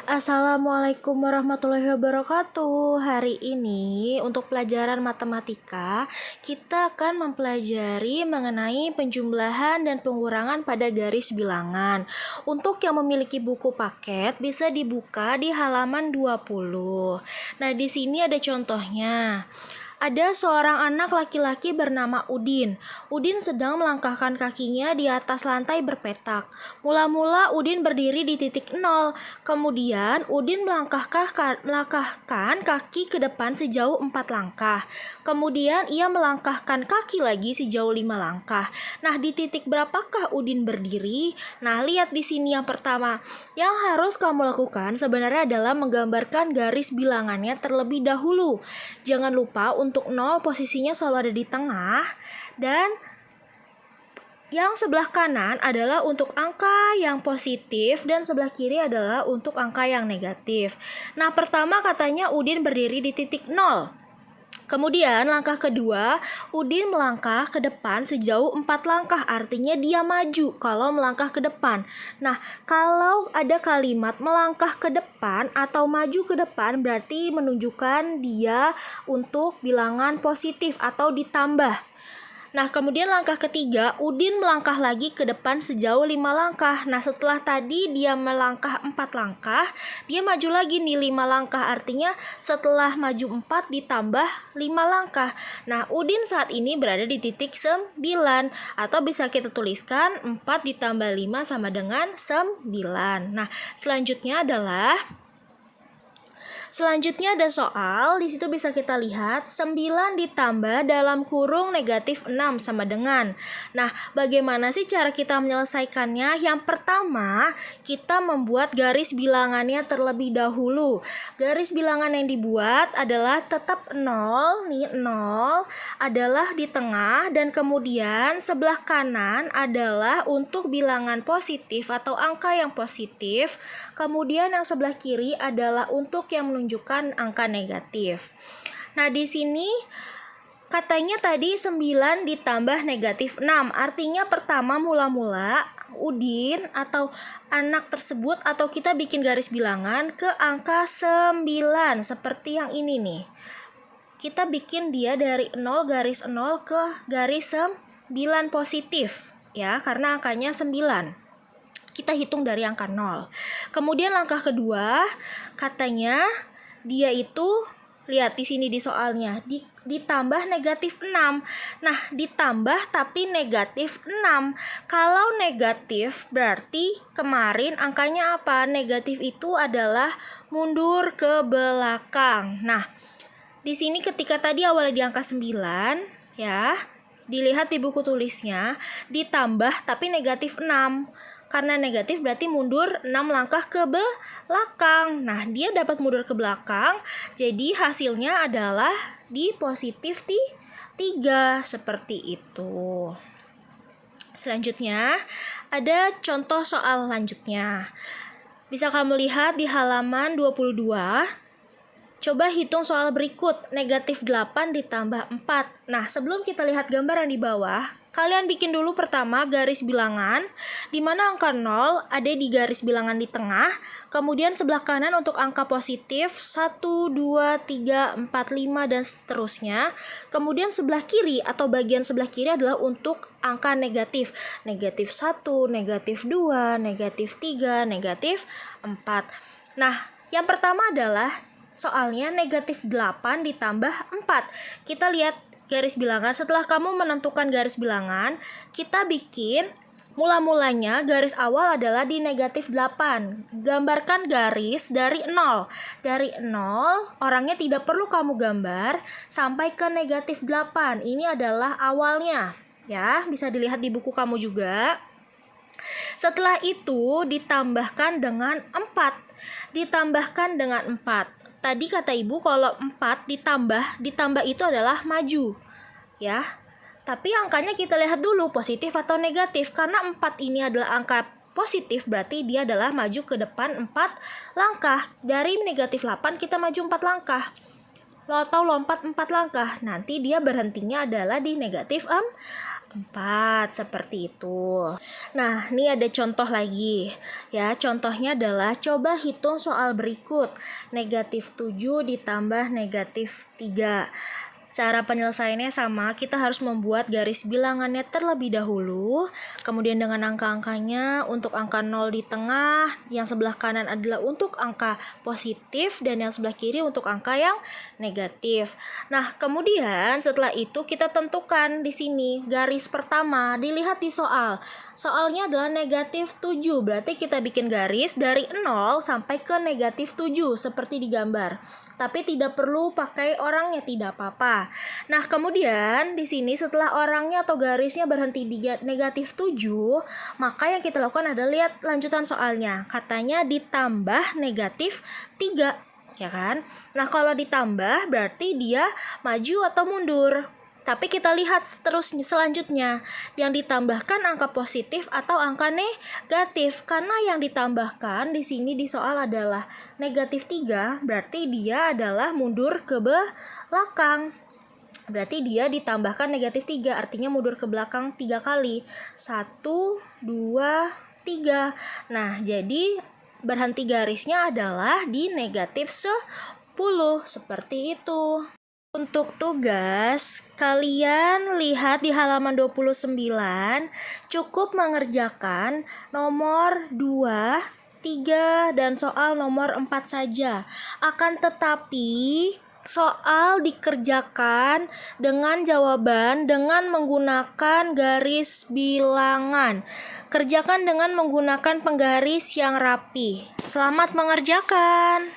Assalamualaikum warahmatullahi wabarakatuh. Hari ini untuk pelajaran matematika, kita akan mempelajari mengenai penjumlahan dan pengurangan pada garis bilangan. Untuk yang memiliki buku paket bisa dibuka di halaman 20. Nah, di sini ada contohnya. Ada seorang anak laki-laki bernama Udin. Udin sedang melangkahkan kakinya di atas lantai berpetak. Mula-mula Udin berdiri di titik 0. Kemudian Udin melangkahkan kaki ke depan sejauh 4 langkah. Kemudian ia melangkahkan kaki lagi sejauh 5 langkah. Nah, di titik berapakah Udin berdiri? Nah, lihat di sini yang pertama. Yang harus kamu lakukan sebenarnya adalah menggambarkan garis bilangannya terlebih dahulu. Jangan lupa untuk 0 posisinya selalu ada di tengah, dan yang sebelah kanan adalah untuk angka yang positif dan sebelah kiri adalah untuk angka yang negatif. Nah, pertama katanya Udin berdiri di titik 0. Kemudian langkah kedua, Udin melangkah ke depan sejauh 4 langkah, artinya dia maju kalau melangkah ke depan. Nah, kalau ada kalimat melangkah ke depan atau maju ke depan berarti menunjukkan dia untuk bilangan positif atau ditambah. Nah, kemudian langkah ketiga, Udin melangkah lagi ke depan sejauh 5 langkah. Nah, setelah tadi dia melangkah 4 langkah, dia maju lagi nih 5 langkah. Artinya setelah maju 4 ditambah 5 langkah. Nah, Udin saat ini berada di titik 9. Atau bisa kita tuliskan 4 ditambah 5 sama dengan 9. Nah, selanjutnya ada soal, di situ bisa kita lihat 9 ditambah dalam kurung negatif 6 sama dengan. Nah, bagaimana sih cara kita menyelesaikannya? Yang pertama, kita membuat garis bilangannya terlebih dahulu. Garis bilangan yang dibuat adalah tetap 0, nih 0 adalah di tengah, dan kemudian sebelah kanan adalah untuk bilangan positif atau angka yang positif. Kemudian yang sebelah kiri adalah untuk yang menunjukkan angka negatif. Nah, di sini katanya tadi 9 ditambah negatif 6. Artinya pertama mula-mula Udin atau anak tersebut atau kita bikin garis bilangan ke angka 9 seperti yang ini nih. Kita bikin dia dari 0 garis 0 ke garis 9 positif ya, karena angkanya 9. Kita hitung dari angka 0. Kemudian langkah kedua, katanya dia itu, lihat di sini di soalnya, ditambah negatif 6. Nah, ditambah tapi negatif 6. Kalau negatif berarti kemarin angkanya apa? Negatif itu adalah mundur ke belakang. Nah, di sini ketika tadi awalnya di angka 9, ya, dilihat di buku tulisnya, ditambah tapi negatif 6. Karena negatif berarti mundur 6 langkah ke belakang. Nah, dia dapat mundur ke belakang, jadi hasilnya adalah di positif 3, seperti itu. Selanjutnya, ada contoh soal lanjutnya. Bisa kamu lihat di halaman 22. Coba hitung soal berikut, negatif 8 ditambah 4. Nah, sebelum kita lihat gambaran di bawah, kalian bikin dulu pertama garis bilangan, di mana angka 0 ada di garis bilangan di tengah, kemudian sebelah kanan untuk angka positif 1, 2, 3, 4, 5, dan seterusnya. Kemudian sebelah kiri atau bagian sebelah kiri adalah untuk angka negatif. Negatif 1, negatif 2, negatif 3, negatif 4. Nah, yang pertama adalah soalnya negatif 8 ditambah 4. Kita lihat garis bilangan. Setelah kamu menentukan garis bilangan, kita bikin mula-mulanya garis awal adalah di negatif 8. Gambarkan garis dari 0. Dari 0, orangnya tidak perlu kamu gambar sampai ke negatif 8. Ini adalah awalnya. Ya, bisa dilihat di buku kamu juga. Setelah itu ditambahkan dengan 4. Ditambahkan dengan 4. Tadi kata ibu kalau 4 ditambah itu adalah maju, ya. Tapi angkanya kita lihat dulu positif atau negatif. Karena 4 ini adalah angka positif, berarti dia adalah maju ke depan 4 langkah. Dari negatif 8 kita maju 4 langkah. Atau lompat 4 langkah. Nanti dia berhentinya adalah di negatif 4, seperti itu. Nah, ini ada contoh lagi. Ya, contohnya adalah coba hitung soal berikut. Negatif 7 ditambah negatif 3. Cara penyelesaiannya sama, kita harus membuat garis bilangannya terlebih dahulu, kemudian dengan angka-angkanya, untuk angka 0 di tengah, yang sebelah kanan adalah untuk angka positif, dan yang sebelah kiri untuk angka yang negatif. Nah, kemudian setelah itu kita tentukan di sini garis pertama, dilihat di soal. Soalnya adalah negatif 7, berarti kita bikin garis dari 0 sampai ke negatif 7, seperti di gambar. Tapi tidak perlu pakai orangnya, tidak apa-apa. Nah, kemudian di sini setelah orangnya atau garisnya berhenti di negatif 7, maka yang kita lakukan adalah lihat lanjutan soalnya. Katanya ditambah negatif 3, ya kan? Nah, kalau ditambah berarti dia maju atau mundur. Tapi kita lihat terus selanjutnya, yang ditambahkan angka positif atau angka negatif. Karena yang ditambahkan di sini di soal adalah negatif 3, berarti dia adalah mundur ke belakang. Berarti dia ditambahkan negatif 3, artinya mundur ke belakang 3 kali. 1, 2, 3. Nah, jadi berhenti garisnya adalah di negatif 10, seperti itu. Untuk tugas, kalian lihat di halaman 29, cukup mengerjakan nomor 2, 3, dan soal nomor 4 saja. Akan tetapi, soal dikerjakan dengan jawaban dengan menggunakan garis bilangan. Kerjakan dengan menggunakan penggaris yang rapi. Selamat mengerjakan.